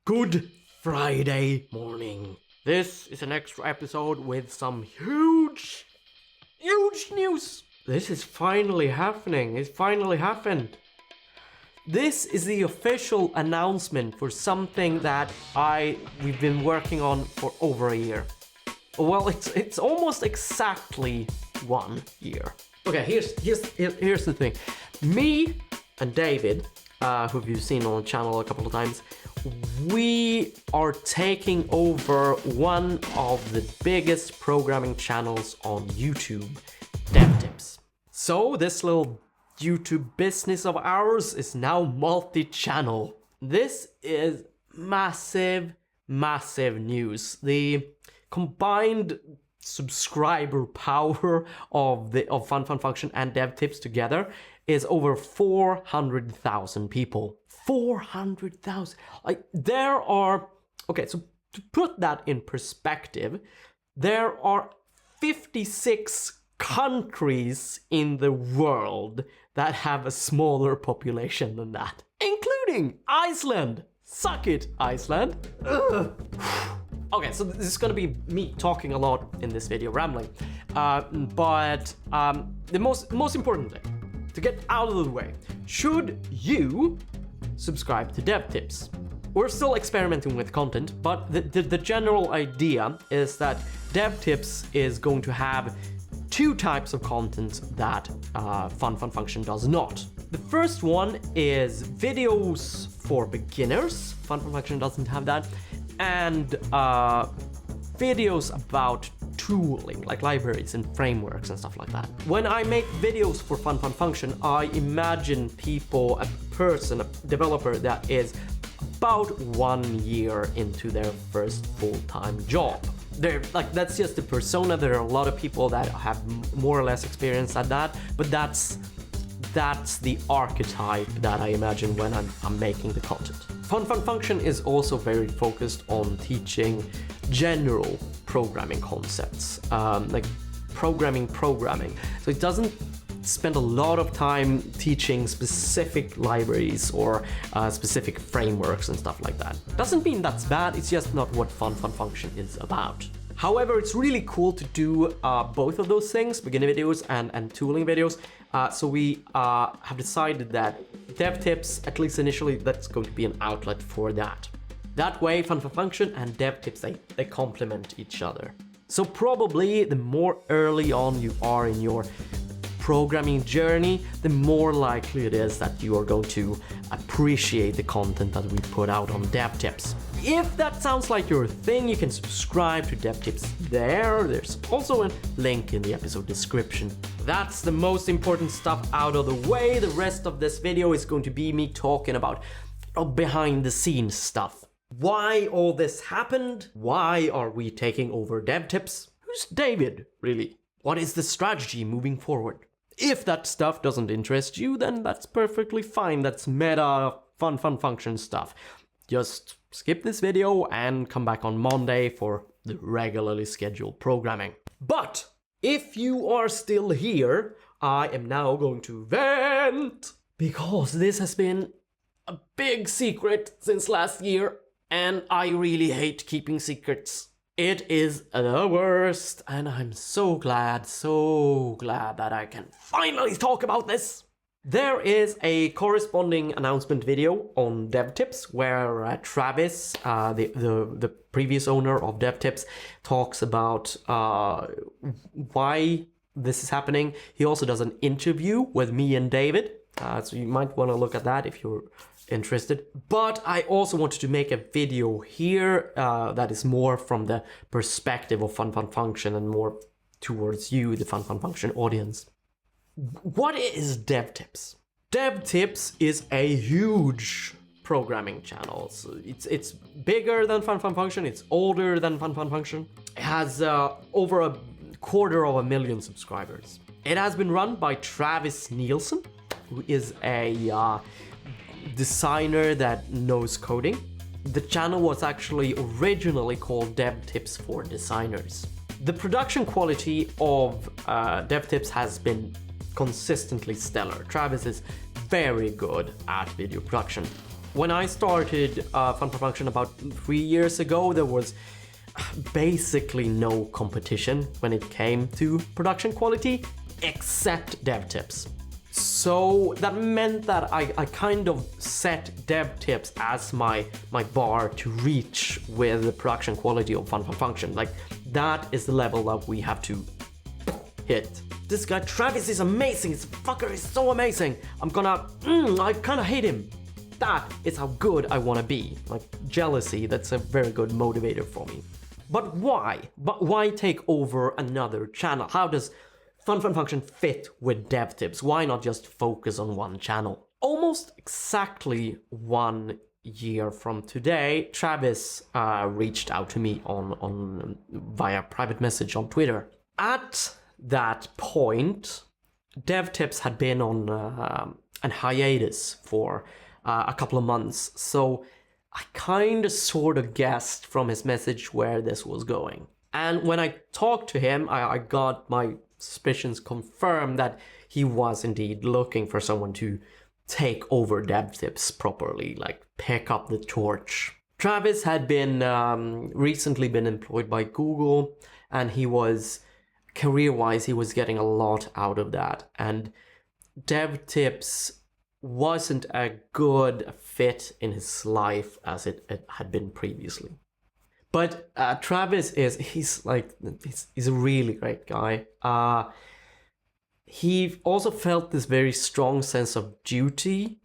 Good Friday morning. This is an extra episode with some huge news. This is finally happening. It finally happened. This is the official announcement for something that we've been working on for over a year. Well, it's almost exactly 1 year. Okay, here's the thing. Me and David, who you've seen on the channel a couple of times, we are taking over one of the biggest programming channels on YouTube, DevTips. So this little YouTube business of ours is now multi-channel. This is massive news. The combined subscriber power of Fun Function and DevTips together is over 400,000 people. 400,000. Okay, so to put that in perspective, there are 56 countries in the world that have a smaller population than that, including Iceland. Suck it, Iceland. Ugh. Okay, so this is gonna be me talking a lot in this video, rambling. But the most important thing, to get out of the way, should you subscribe to DevTips? We're still experimenting with content, but the general idea is that DevTips is going to have two types of content that Fun Function does not. The first one is videos for beginners. Fun Function doesn't have that. And videos about tooling, like libraries and frameworks and stuff like that. When I make videos for Fun Function, I imagine a developer that is about 1 year into their first full-time job. That's just the persona. There are a lot of people that have more or less experience at that, but that's the archetype that I imagine when I'm making the content. Fun Function is also very focused on teaching general programming concepts, like programming. So it doesn't spend a lot of time teaching specific libraries or specific frameworks and stuff like that. Doesn't mean that's bad, it's just not what Fun Function is about. However, it's really cool to do both of those things, beginner videos and tooling videos. So we have decided that DevTips, at least initially, that's going to be an outlet for that. That way, Fun Function and DevTips, they complement each other. So probably the more early on you are in your programming journey, the more likely it is that you are going to appreciate the content that we put out on DevTips. If that sounds like your thing, you can subscribe to DevTips there. There's also a link in the episode description. That's the most important stuff out of the way. The rest of this video is going to be me talking about behind the scenes stuff. Why all this happened? Why are we taking over DevTips? Who's David, really? What is the strategy moving forward? If that stuff doesn't interest you, then that's perfectly fine. That's meta Fun Function stuff. Just skip this video and come back on Monday for the regularly scheduled programming. But if you are still here, I am now going to vent, because this has been a big secret since last year, and I really hate keeping secrets. It is the worst, and I'm so glad that I can finally talk about this. There is a corresponding announcement video on DevTips where Travis, the previous owner of DevTips, talks about why this is happening. He also does an interview with me and David, so you might want to look at that if you're interested. But I also wanted to make a video here that is more from the perspective of Fun Function and more towards you, the Fun Function audience. What is DevTips? DevTips is a huge programming channel. So it's bigger than Fun Function, it's older than Fun Function. It has over 250,000 subscribers. It has been run by Travis Nielsen, who is a designer that knows coding. The channel was actually originally called DevTips for Designers. The production quality of DevTips has been consistently stellar. Travis is very good at video production. When I started Fun for Function about 3 years ago, there was basically no competition when it came to production quality, except DevTips. So that meant that I kind of set DevTips as my bar to reach with the production quality of Fun for Function. Like, that is the level that we have to hit. This guy Travis is amazing. This fucker is so amazing. I kind of hate him. That is how good I want to be. Like, jealousy, that's a very good motivator for me. But why? Why take over another channel? How does Fun Function fit with DevTips? Why not just focus on one channel? Almost exactly 1 year from today, Travis reached out to me on via private message on Twitter. At that point, DevTips had been on an hiatus for a couple of months, so I kind of sort of guessed from his message where this was going. And when I talked to him, I got my suspicions confirmed that he was indeed looking for someone to take over DevTips properly, like pick up the torch. Travis had been recently been employed by Google, and he was career-wise, he was getting a lot out of that, and DevTips wasn't a good fit in his life as it had been previously. But Travis he's a really great guy. He also felt this very strong sense of duty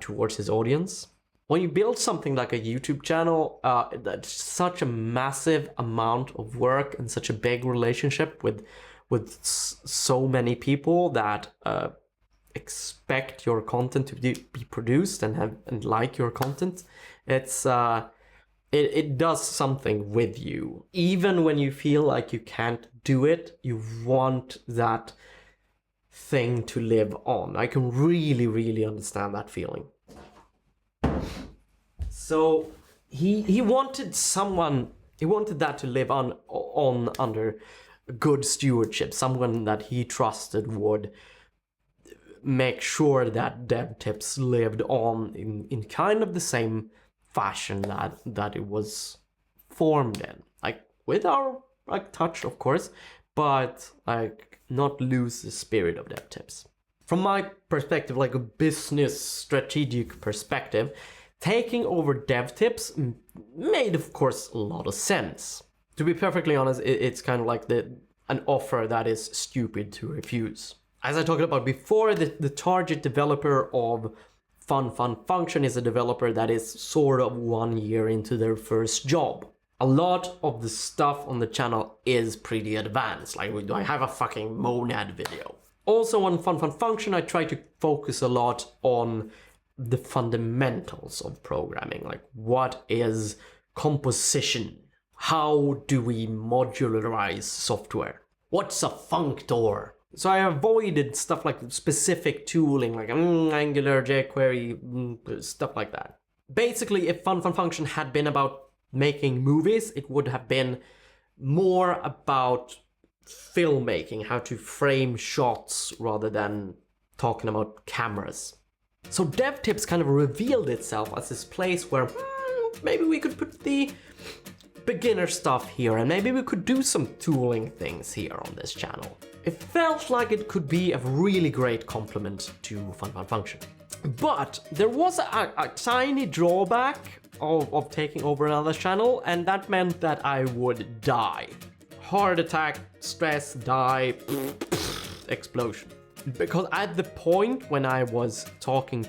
towards his audience. When you build something like a YouTube channel, that's such a massive amount of work and such a big relationship with so many people that expect your content to be produced and like your content. It does something with you. Even when you feel like you can't do it, you want that thing to live on. I can really, really understand that feeling. So he wanted that to live on under good stewardship, someone that he trusted would make sure that DevTips lived on in kind of the same fashion that it was formed in, like with our touch, of course, but like not lose the spirit of DevTips. From my perspective, like a business strategic perspective, taking over DevTips made, of course, a lot of sense. To be perfectly honest, it's kind of like an offer that is stupid to refuse. As I talked about before, the target developer of Fun Function is a developer that is sort of 1 year into their first job. A lot of the stuff on the channel is pretty advanced, like I have a fucking monad video. Also on Fun Function, I try to focus a lot on the fundamentals of programming, like what is composition? How do we modularize software? What's a functor? So I avoided stuff like specific tooling, like Angular, jQuery, stuff like that. Basically, if Fun Function had been about making movies, it would have been more about filmmaking, how to frame shots rather than talking about cameras. So DevTips kind of revealed itself as this place where maybe we could put the beginner stuff here, and maybe we could do some tooling things here on this channel. It felt like it could be a really great complement to Fun Function. But there was a tiny drawback of taking over another channel, and that meant that I would die. Heart attack, stress, die, explosion. Because at the point when I was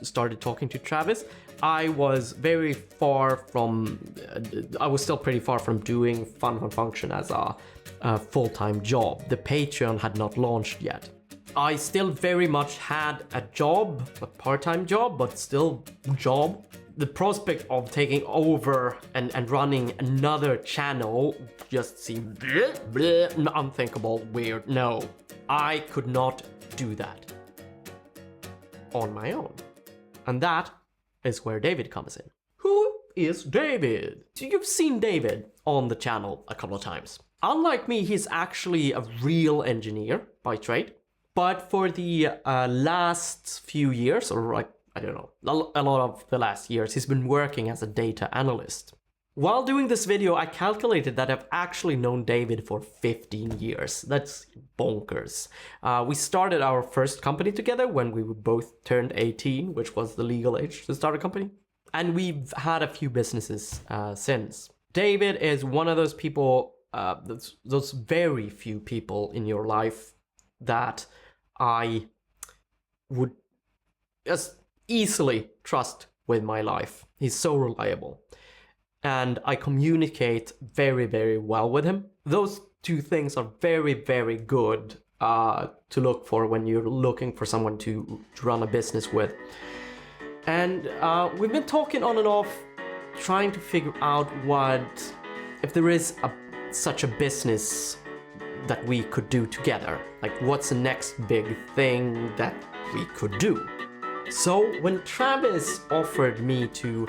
started talking to Travis, I was very far from, I was still pretty far from doing Fun Function as a full-time job. The Patreon had not launched yet. I still very much had a job, a part-time job, but still job. The prospect of taking over and running another channel just seemed unthinkable, weird. No, I could not do that on my own. And that is where David comes in. Who is David? So you've seen David on the channel a couple of times. Unlike me, he's actually a real engineer by trade. But for the last few years, or like I don't know, a lot of the last years, he's been working as a data analyst. While doing this video, I calculated that I've actually known David for 15 years. That's bonkers. We started our first company together when we both turned 18, which was the legal age to start a company. And we've had a few businesses since. David is one of those people, those very few people in your life that I would just easily trust with my life. He's so reliable. And I communicate very, very well with him. Those two things are very, very good to look for when you're looking for someone to run a business with. And we've been talking on and off, trying to figure out if there is such a business that we could do together. Like, what's the next big thing that we could do? So when Travis offered me to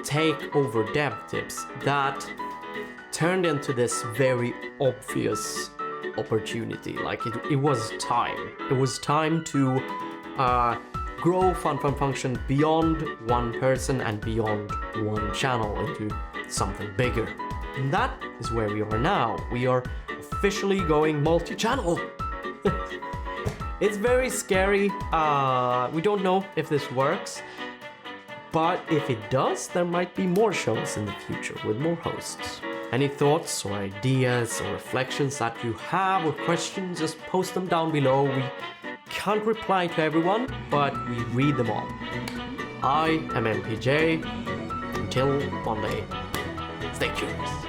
take over DevTips, that turned into this very obvious opportunity. Like, it was time. It was time to grow Fun Function beyond one person and beyond one channel into something bigger. And that is where we are now. We are officially going multi-channel. It's very scary. We don't know if this works. But if it does, there might be more shows in the future with more hosts. Any thoughts or ideas or reflections that you have or questions, just post them down below. We can't reply to everyone, but we read them all. I am MPJ. Until Monday, stay curious.